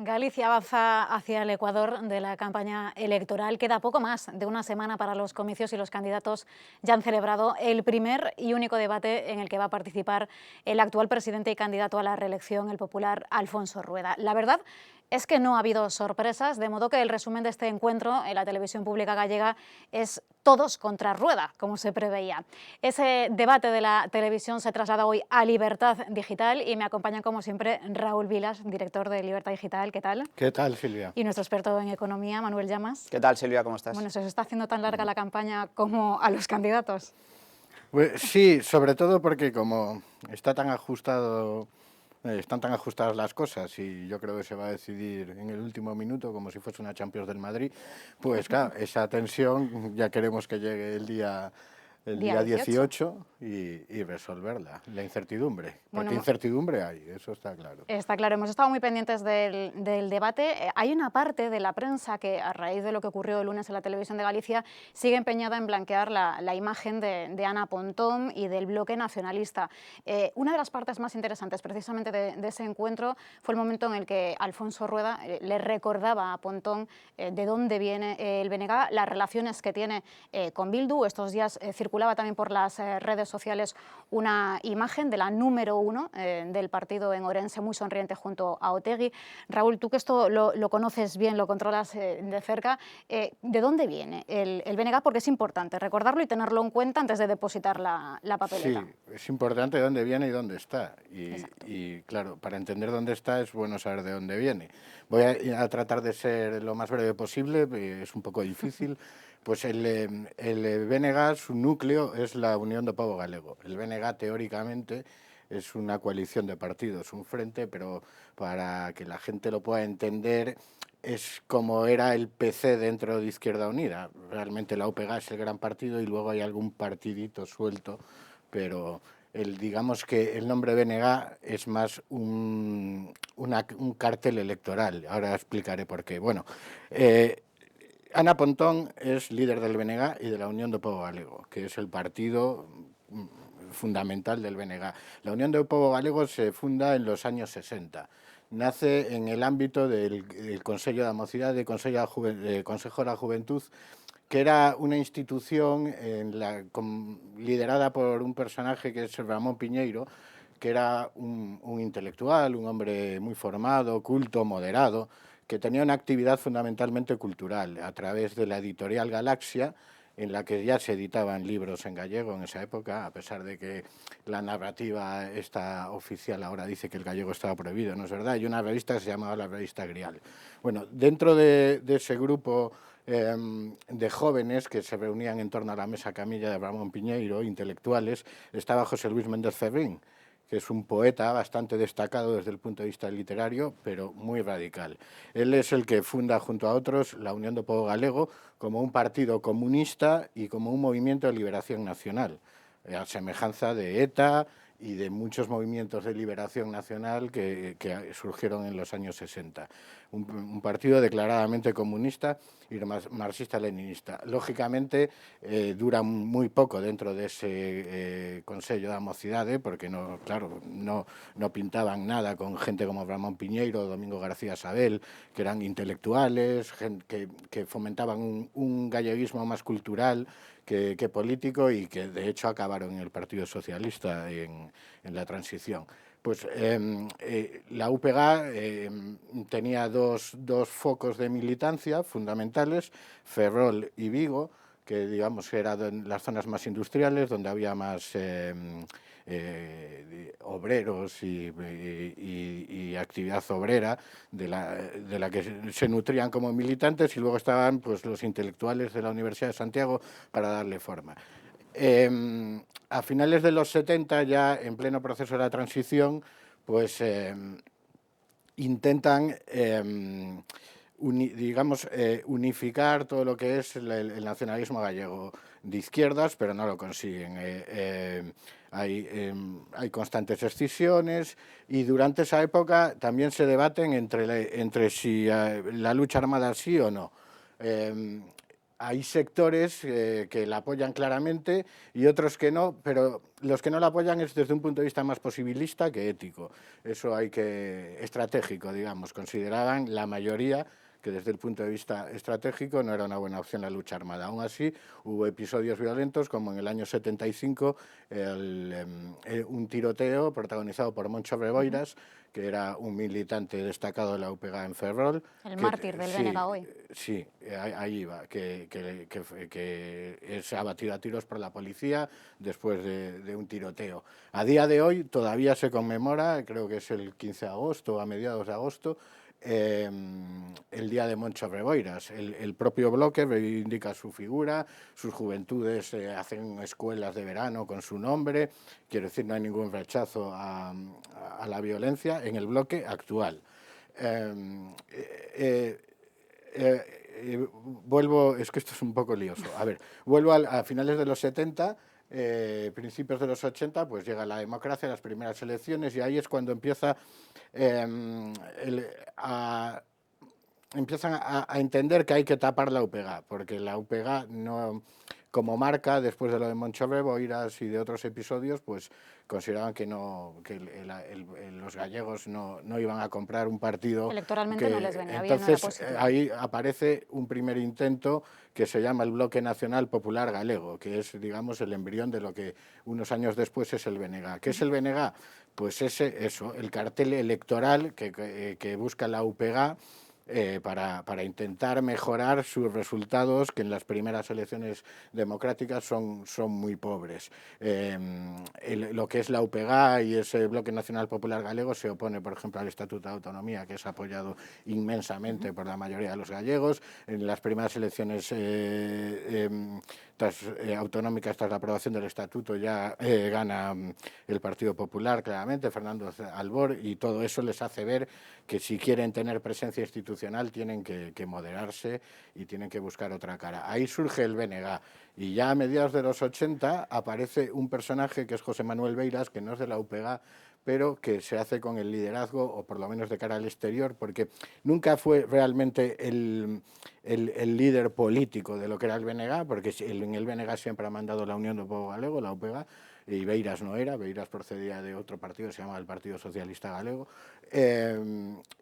Galicia avanza hacia el ecuador de la campaña electoral. Queda poco más de una semana para los comicios y los candidatos ya han celebrado el primer y único debate en el que va a participar el actual presidente y candidato a la reelección, el popular Alfonso Rueda. La verdad es que no ha habido sorpresas, de modo que el resumen de este encuentro en la televisión pública gallega es todos contra Rueda, como se preveía. Ese debate de la televisión se traslada hoy a Libertad Digital y me acompaña, como siempre, Raúl Vilas, director de Libertad Digital. ¿Qué tal? ¿Qué tal, Silvia? Y nuestro experto en economía, Manuel Llamas. ¿Qué tal, Silvia? ¿Cómo Bueno, estás? ¿se os está haciendo tan larga la campaña como a los candidatos? Pues sí, sobre todo porque como está tan ajustado, están tan ajustadas las cosas y yo creo que se va a decidir en el último minuto como si fuese una Champions del Madrid, pues claro, esa tensión ya queremos que llegue el Día día 18. 18 y resolverla, la incertidumbre, porque Bueno, incertidumbre hay, eso está claro. está claro, hemos estado muy pendientes del debate. Hay una parte de la prensa que, a raíz de lo que ocurrió el lunes en la televisión de Galicia, sigue empeñada en blanquear la imagen de Ana Pontón y del bloque nacionalista. Una de las partes más interesantes precisamente de ese encuentro fue el momento en el que Alfonso Rueda le recordaba a Pontón de dónde viene el BNG, las relaciones que tiene con Bildu. Estos días circulaba también por las redes sociales una imagen de la número 1 del partido en Orense, muy sonriente junto a Otegi. Raúl, tú que esto lo conoces bien, lo controlas de cerca, ¿de dónde viene el BNG? Porque es importante recordarlo y tenerlo en cuenta antes de depositar la papeleta. Sí, es importante dónde viene y dónde está. Exacto. Y, claro, para entender dónde está es bueno saber de dónde viene. Voy a tratar de ser lo más breve posible, es un poco difícil. Pues el BNG, su núcleo es la Unión do Pobo Galego. El BNG, teóricamente, es una coalición de partidos, un frente, pero para que la gente lo pueda entender, es como era el PC dentro de Izquierda Unida. Realmente la UPG es el gran partido y luego hay algún partidito suelto, pero digamos que el nombre BNG es más un cartel electoral. Ahora explicaré por qué. Bueno, Ana Pontón es líder del BNG y de la Unión do Pobo Galego, que es el partido fundamental del BNG. La Unión do Pobo Galego se funda en los años 60. Nace en el ámbito del Consello da Mocidade, Consejo de la Juventud, que era una institución liderada por un personaje que es Ramón Piñeiro, que era un intelectual, un hombre muy formado, culto, moderado, que tenía una actividad fundamentalmente cultural a través de la editorial Galaxia, en la que ya se editaban libros en gallego en esa época, a pesar de que la narrativa esta oficial ahora dice que el gallego estaba prohibido, ¿no es verdad? Hay una revista que se llamaba la revista Grial. Bueno, dentro de ese grupo de jóvenes que se reunían en torno a la mesa camilla de Ramón Piñeiro, intelectuales, estaba José Luis Méndez Ferrín, que es un poeta bastante destacado desde el punto de vista literario, pero muy radical. Él es el que funda, junto a otros, la Unión do Pobo Galego como un partido comunista y como un movimiento de liberación nacional, a semejanza de ETA y de muchos movimientos de liberación nacional que surgieron en los años 60. Un partido declaradamente comunista y marxista-leninista. Lógicamente, dura muy poco dentro de ese Consello da Mocidade, porque no, claro, no pintaban nada con gente como Ramón Piñeiro o Domingo García Sabel, que eran intelectuales, que fomentaban un galleguismo más cultural que político y que de hecho acabaron en el Partido Socialista en la transición. Pues la UPG tenía dos focos de militancia fundamentales, Ferrol y Vigo, que digamos eran las zonas más industriales, donde había más obreros y actividad obrera de la que se nutrían como militantes, y luego estaban pues los intelectuales de la Universidad de Santiago para darle forma. A finales de los 70, ya en pleno proceso de la transición, pues intentan unificar todo lo que es el nacionalismo gallego de izquierdas, pero no lo consiguen. Hay constantes escisiones y durante esa época también se debaten entre si la lucha armada sí o no. hay sectores que la apoyan claramente y otros que no, pero los que no la apoyan es desde un punto de vista más posibilista que ético. Eso hay que, estratégico, digamos, consideraban la mayoría que desde el punto de vista estratégico no era una buena opción la lucha armada. Aún así, hubo episodios violentos, como en el año 75, un tiroteo protagonizado por Moncho Reboiras, que era un militante destacado de la UPG en Ferrol. El mártir del BNG hoy. Sí, ahí iba, que es abatido a tiros por la policía después de un tiroteo. A día de hoy todavía se conmemora, creo que es el 15 de agosto, a mediados de agosto, el día de Moncho Reboiras. El propio bloque reivindica su figura, sus juventudes hacen escuelas de verano con su nombre, quiero decir, no hay ningún rechazo a la violencia en el bloque actual. Vuelvo, es que esto es un poco lioso, a ver, vuelvo a finales de los 70, principios de los 80, pues llega la democracia, las primeras elecciones, y ahí es cuando empieza empiezan a entender que hay que tapar la UPG, porque la UPG no, como marca, después de lo de Moncho Reboiras y de otros episodios, pues consideraban que no, que los gallegos no iban a comprar un partido. Electoralmente no les venía bien, entonces, no era positivo. ahí aparece un primer intento que se llama el Bloque Nacional Popular Galego, que es, digamos, el embrión de lo que unos años después es el BNG. ¿Qué es el BNG? Pues eso, el cartel electoral que busca la UPG para intentar mejorar sus resultados, que en las primeras elecciones democráticas son muy pobres. Lo que es la UPG y ese Bloque Nacional Popular Galego se opone, por ejemplo, al Estatuto de Autonomía, que es apoyado inmensamente por la mayoría de los gallegos. En las primeras elecciones autonómicas, tras la aprobación del Estatuto, ya gana el Partido Popular, claramente, Fernando Albor, y todo eso les hace ver que si quieren tener presencia institucional tienen que moderarse y tienen que buscar otra cara. Ahí surge el BNG, y ya a mediados de los 80 aparece un personaje que es José Manuel Beiras, que no es de la UPG, pero que se hace con el liderazgo, o por lo menos de cara al exterior, porque nunca fue realmente el líder político de lo que era el BNG, porque en el BNG siempre ha mandado la Unión del Pueblo Galego, la UPG, y Beiras no era, Beiras procedía de otro partido, se llama el Partido Socialista Galego.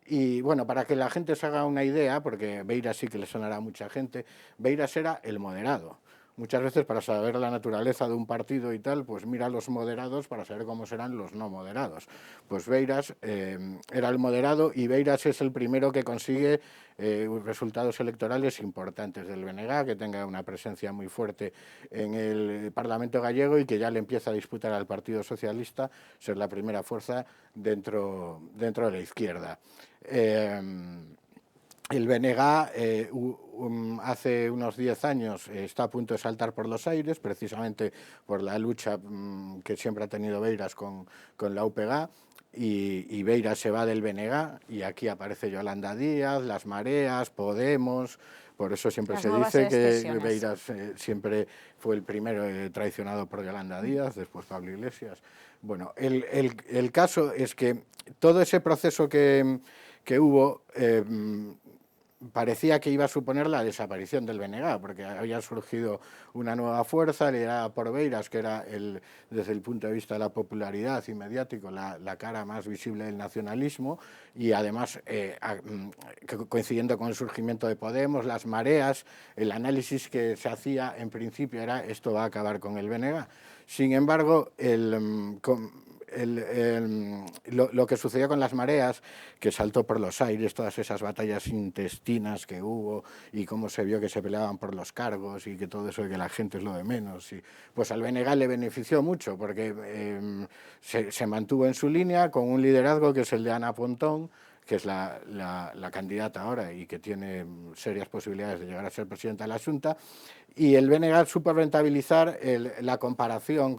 Y bueno, para que la gente se haga una idea, porque Beiras sí que le sonará a mucha gente, Beiras era el moderado. Muchas veces, para saber la naturaleza de un partido y tal, pues mira a los moderados para saber cómo serán los no moderados. Pues Beiras era el moderado, y Beiras es el primero que consigue resultados electorales importantes del BNG, que tenga una presencia muy fuerte en el Parlamento gallego y que ya le empieza a disputar al Partido Socialista ser la primera fuerza dentro de la izquierda. El BNG hace unos 10 años está a punto de saltar por los aires, precisamente por la lucha que siempre ha tenido Beiras con la UPG, y Beiras se va del BNG, y aquí aparece Yolanda Díaz, las mareas, Podemos. Por eso siempre se dice que Beiras siempre fue el primero traicionado por Yolanda Díaz, después Pablo Iglesias. Bueno, el caso es que todo ese proceso que hubo parecía que iba a suponer la desaparición del BNG, porque había surgido una nueva fuerza liderada por Beiras, que era, desde el punto de vista de la popularidad y mediático, la cara más visible del nacionalismo, y además, coincidiendo con el surgimiento de Podemos, las mareas, el análisis que se hacía en principio era: esto va a acabar con el BNG. Sin embargo, lo que sucedió con las mareas, que saltó por los aires, todas esas batallas intestinas que hubo, y cómo se vio que se peleaban por los cargos y que todo eso, que la gente es lo de menos, pues al BNG le benefició mucho, porque se mantuvo en su línea con un liderazgo que es el de Ana Pontón, que es la candidata ahora y que tiene serias posibilidades de llegar a ser presidenta de la Xunta, Y el BNG supo rentabilizar la comparación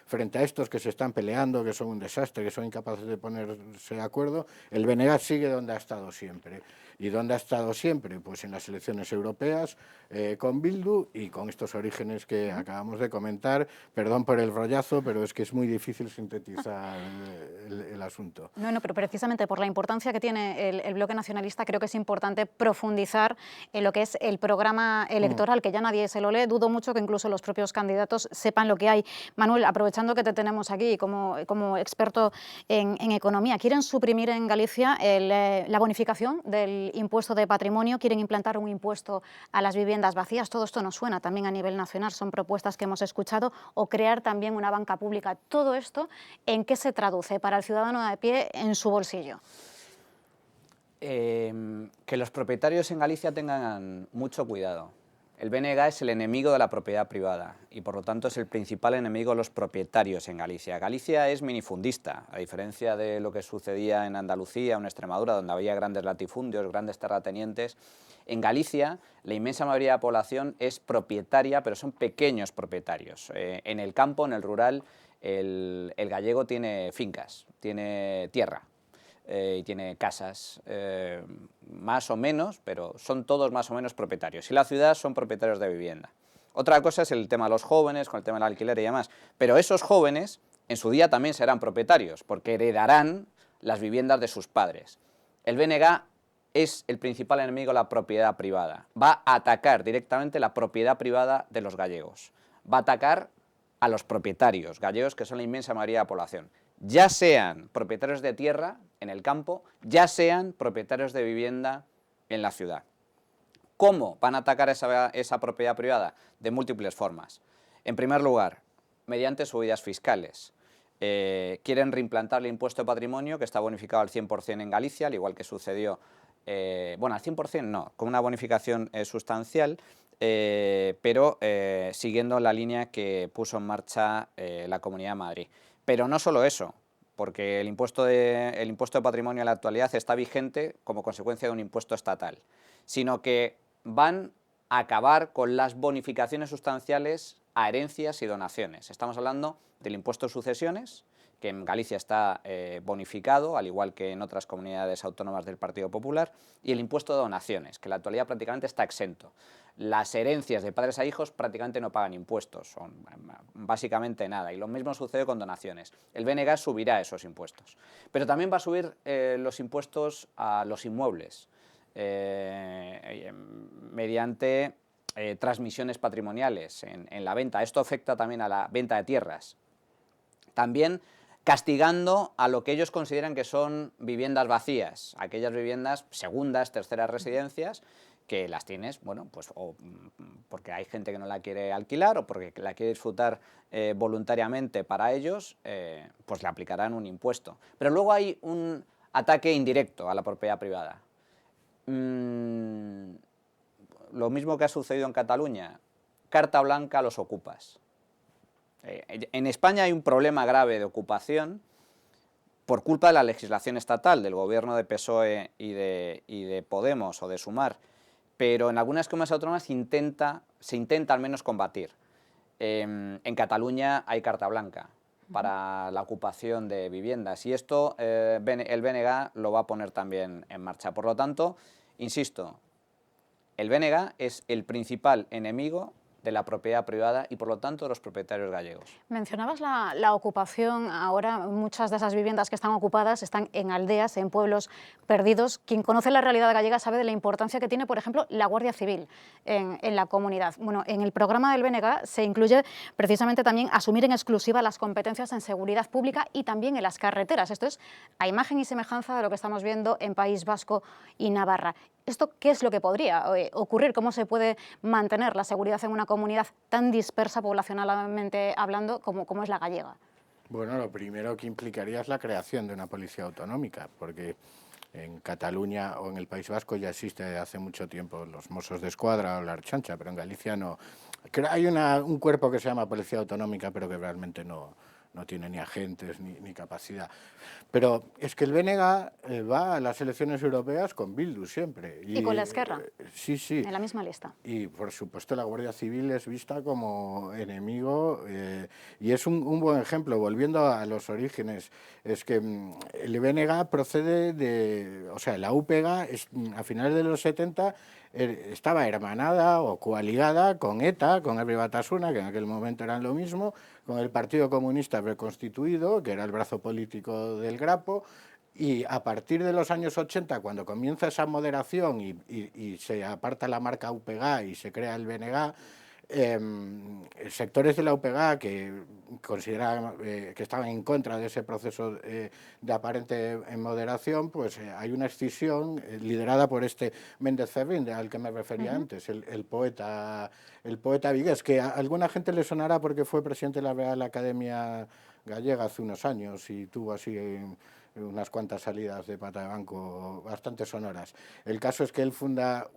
frente a estos que se están peleando, que son un desastre, que son incapaces de ponerse de acuerdo. El BNG sigue donde ha estado siempre. ¿Y dónde ha estado siempre? Pues en las elecciones europeas, con Bildu y con estos orígenes que acabamos de comentar. Perdón por el rollazo, pero es que es muy difícil sintetizar el asunto. No, pero precisamente por la importancia que tiene el bloque nacionalista, creo que es importante profundizar en lo que es el programa electoral, que ya nadie se lo lee. Dudo mucho que incluso los propios candidatos sepan lo que hay. Manuel, aprovechando que te tenemos aquí como experto en economía, ¿quieren suprimir en Galicia la bonificación del impuesto de patrimonio? ¿Quieren implantar un impuesto a las viviendas vacías? Todo esto nos suena también a nivel nacional, son propuestas que hemos escuchado, o crear también una banca pública. Todo esto, ¿en qué se traduce para el ciudadano de pie en su bolsillo? Que los propietarios en Galicia tengan mucho cuidado. El BNG es el enemigo de la propiedad privada y por lo tanto es el principal enemigo de los propietarios en Galicia. Galicia es minifundista, a diferencia de lo que sucedía en Andalucía o en Extremadura, donde había grandes latifundios, grandes terratenientes. En Galicia la inmensa mayoría de la población es propietaria, pero son pequeños propietarios. En el campo, en el rural, el gallego tiene fincas, tiene tierra. Y tiene casas, más o menos, pero son todos más o menos propietarios. Y la ciudad son propietarios de vivienda. Otra cosa es el tema de los jóvenes, con el tema del alquiler y demás. Pero esos jóvenes en su día también serán propietarios, porque heredarán las viviendas de sus padres. El BNG es el principal enemigo de la propiedad privada. Va a atacar directamente la propiedad privada de los gallegos. Va a atacar a los propietarios gallegos, que son la inmensa mayoría de la población. Ya sean propietarios de tierra en el campo, ya sean propietarios de vivienda en la ciudad. ¿Cómo van a atacar esa propiedad privada? De múltiples formas. En primer lugar, mediante subidas fiscales. Quieren reimplantar el impuesto de patrimonio, que está bonificado al 100% en Galicia, al igual que sucedió, bueno, al 100% no, con una bonificación sustancial, pero siguiendo la línea que puso en marcha la Comunidad de Madrid. Pero no solo eso, porque el impuesto de patrimonio en la actualidad está vigente como consecuencia de un impuesto estatal, sino que van a acabar con las bonificaciones sustanciales a herencias y donaciones. Estamos hablando del impuesto de sucesiones, que en Galicia está bonificado, al igual que en otras comunidades autónomas del Partido Popular, y el impuesto de donaciones, que en la actualidad prácticamente está exento. Las herencias de padres a hijos prácticamente no pagan impuestos, son básicamente nada, y lo mismo sucede con donaciones. El BNG subirá esos impuestos, pero también va a subir los impuestos a los inmuebles, mediante transmisiones patrimoniales en la venta. Esto afecta también a la venta de tierras. También castigando a lo que ellos consideran que son viviendas vacías, aquellas viviendas segundas, terceras residencias, que las tienes, bueno, pues o porque hay gente que no la quiere alquilar o porque la quiere disfrutar voluntariamente para ellos, pues le aplicarán un impuesto. Pero luego hay un ataque indirecto a la propiedad privada. Lo mismo que ha sucedido en Cataluña, carta blanca a los ocupas. En España hay un problema grave de ocupación por culpa de la legislación estatal, del gobierno de PSOE y de Podemos o de Sumar, pero en algunas comunidades autónomas se intenta al menos combatir. En Cataluña hay carta blanca para la ocupación de viviendas y esto el BNG lo va a poner también en marcha. Por lo tanto, insisto, el BNG es el principal enemigo de la propiedad privada y por lo tanto de los propietarios gallegos. Mencionabas la ocupación. Ahora muchas de esas viviendas que están ocupadas están en aldeas, en pueblos perdidos. Quien conoce la realidad gallega sabe de la importancia que tiene, por ejemplo, la Guardia Civil en la comunidad. Bueno, en el programa del BNG se incluye precisamente también asumir en exclusiva las competencias en seguridad pública y también en las carreteras. Esto es a imagen y semejanza de lo que estamos viendo en País Vasco y Navarra. ¿Esto qué es lo que podría ocurrir? ¿Cómo se puede mantener la seguridad en una comunidad tan dispersa poblacionalmente hablando como es la gallega? Bueno, lo primero que implicaría es la creación de una policía autonómica, porque en Cataluña o en el País Vasco ya existe desde hace mucho tiempo los Mossos de Escuadra o la Ertzaintza, pero en Galicia no. Hay un cuerpo que se llama Policía Autonómica, pero que realmente no no tiene ni agentes ni capacidad. Pero es que el BNG va a las elecciones europeas con Bildu siempre. Y con la Esquerra. Sí, sí. En la misma lista. Y por supuesto la Guardia Civil es vista como enemigo y es un buen ejemplo. Volviendo a los orígenes, es que el BNG procede de, o sea, la UPG a finales de los 70 estaba hermanada o coaligada con ETA, con Herri Batasuna, que en aquel momento eran lo mismo, con el Partido Comunista reconstituido, que era el brazo político del Grapo. Y a partir de los años 80, cuando comienza esa moderación y se aparta la marca UPG y se crea el BNG, sectores de la UPG que consideraban que estaban en contra de ese proceso de aparente moderación, pues hay una escisión liderada por este Méndez Ferrín, al que me refería antes, el poeta vigués, que a alguna gente le sonará porque fue presidente de la Real Academia Gallega hace unos años y tuvo así unas cuantas salidas de pata de banco bastante sonoras. El caso es que él funda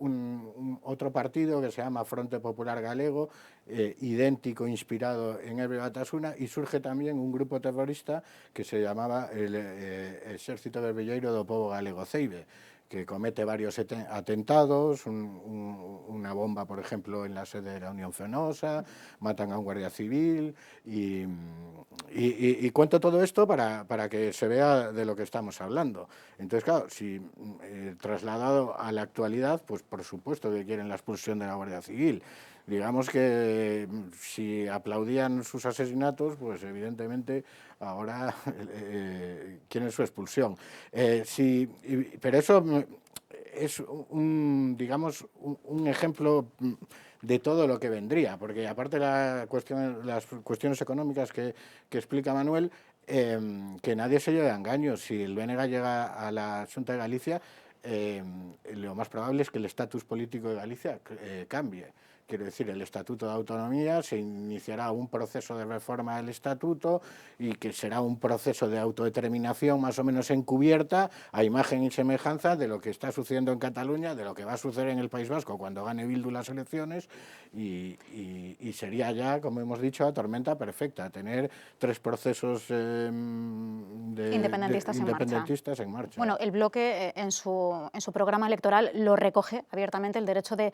otro partido que se llama Fronte Popular Galego, idéntico, inspirado en Herri Batasuna, y surge también un grupo terrorista que se llamaba el Exército Guerrilleiro do Pobo Galego, CEIBE, que comete varios atentados, una bomba, por ejemplo, en la sede de la Unión Fenosa, matan a un guardia civil y cuento todo esto para que se vea de lo que estamos hablando. Entonces, claro, si trasladado a la actualidad, pues por supuesto que quieren la expulsión de la Guardia Civil. Digamos que si aplaudían sus asesinatos, pues evidentemente ahora quieren su expulsión. Pero eso es digamos, un ejemplo de todo lo que vendría, porque aparte de las cuestiones económicas que explica Manuel, que nadie se lleve a engaños. Si el BNG llega a la Xunta de Galicia, lo más probable es que el estatus político de Galicia cambie. Quiero decir, el Estatuto de Autonomía, se iniciará un proceso de reforma del Estatuto y que será un proceso de autodeterminación más o menos encubierta, a imagen y semejanza de lo que está sucediendo en Cataluña, de lo que va a suceder en el País Vasco cuando gane Bildu las elecciones y sería ya, como hemos dicho, la tormenta perfecta, tener 3 procesos independentistas en marcha. Bueno, el bloque en su programa electoral lo recoge abiertamente, el derecho de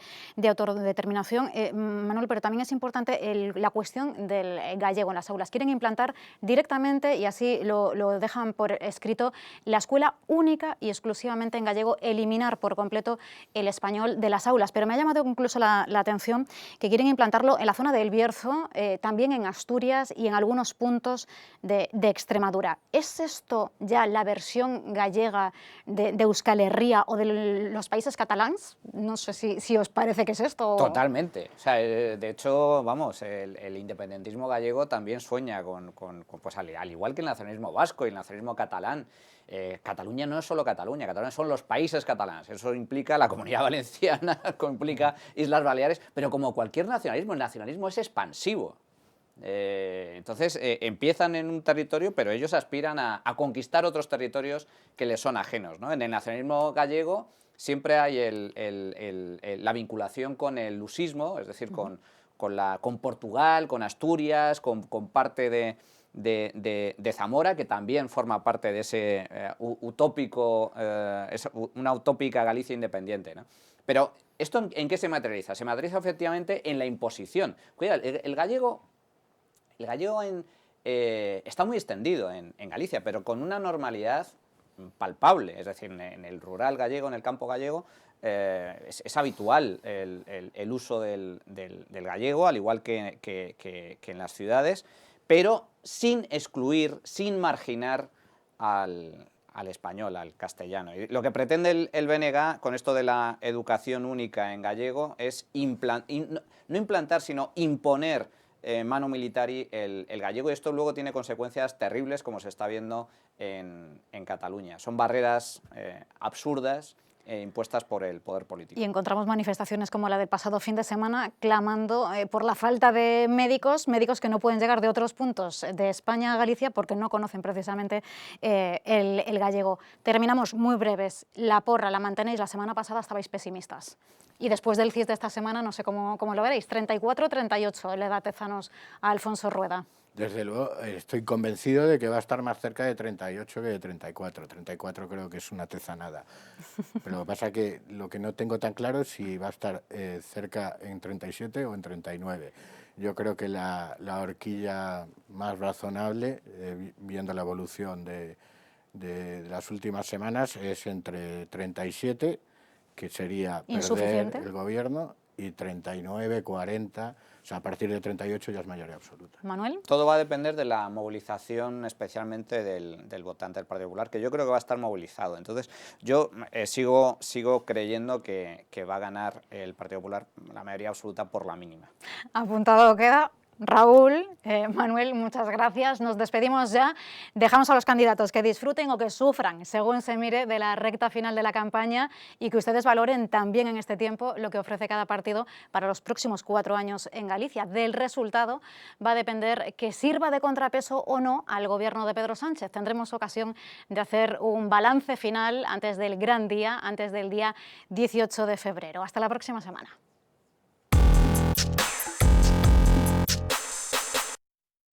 autodeterminación. Manuel, pero también es importante la cuestión del gallego en las aulas. Quieren implantar directamente, y así lo dejan por escrito, la escuela única y exclusivamente en gallego, eliminar por completo el español de las aulas. Pero me ha llamado incluso la atención que quieren implantarlo en la zona del Bierzo, también en Asturias y en algunos puntos de Extremadura. ¿Es esto ya la versión gallega de Euskal Herria o de los países catalans? No sé si os parece que es esto. Totalmente. O sea, de hecho, vamos, el independentismo gallego también sueña pues, al igual que el nacionalismo vasco y el nacionalismo catalán. Cataluña no es solo Cataluña, Cataluña son los países catalanes. Eso implica la Comunidad Valenciana, implica Islas Baleares, pero como cualquier nacionalismo, el nacionalismo es expansivo. Entonces empiezan en un territorio, pero ellos aspiran a conquistar otros territorios que les son ajenos, ¿no? En el nacionalismo gallego siempre hay la vinculación con el lusismo, es decir, con Portugal, con Asturias, con parte de Zamora, que también forma parte de ese una utópica Galicia independiente, ¿no? Pero ¿esto en qué se materializa? Se materializa efectivamente en la imposición. Cuidado, el gallego está muy extendido en Galicia, pero con una normalidad palpable, es decir, en el rural gallego, en el campo gallego, es habitual el uso del gallego, al igual que en las ciudades, pero sin excluir, sin marginar al español, al castellano. Y lo que pretende el BNG con esto de la educación única en gallego es no implantar, sino imponer manu militari el gallego, y esto luego tiene consecuencias terribles, como se está viendo en Cataluña. Son barreras absurdas impuestas por el poder político. Y encontramos manifestaciones como la del pasado fin de semana clamando por la falta de médicos que no pueden llegar de otros puntos de España a Galicia porque no conocen precisamente el gallego. Terminamos muy breves. La porra la mantenéis, la semana pasada estabais pesimistas. Y después del CIS de esta semana, no sé cómo lo veréis, 34-38 le da Tezanos a Alfonso Rueda. Desde luego, estoy convencido de que va a estar más cerca de 38 que de 34. 34 creo que es una tezanada. Pero lo que pasa es que lo que no tengo tan claro es si va a estar cerca en 37 o en 39. Yo creo que la horquilla más razonable, viendo la evolución de las últimas semanas, es entre 37, que sería perder el gobierno, y 39, 40, o sea, a partir de 38 ya es mayoría absoluta. Manuel. Todo va a depender de la movilización, especialmente del votante del Partido Popular, que yo creo que va a estar movilizado. Entonces, yo sigo creyendo que va a ganar el Partido Popular la mayoría absoluta por la mínima. Apuntado queda. Raúl, Manuel, muchas gracias. Nos despedimos ya. Dejamos a los candidatos que disfruten o que sufran, según se mire, de la recta final de la campaña, y que ustedes valoren también en este tiempo lo que ofrece cada partido para los próximos 4 años en Galicia. Del resultado va a depender que sirva de contrapeso o no al gobierno de Pedro Sánchez. Tendremos ocasión de hacer un balance final antes del gran día, antes del día 18 de febrero. Hasta la próxima semana.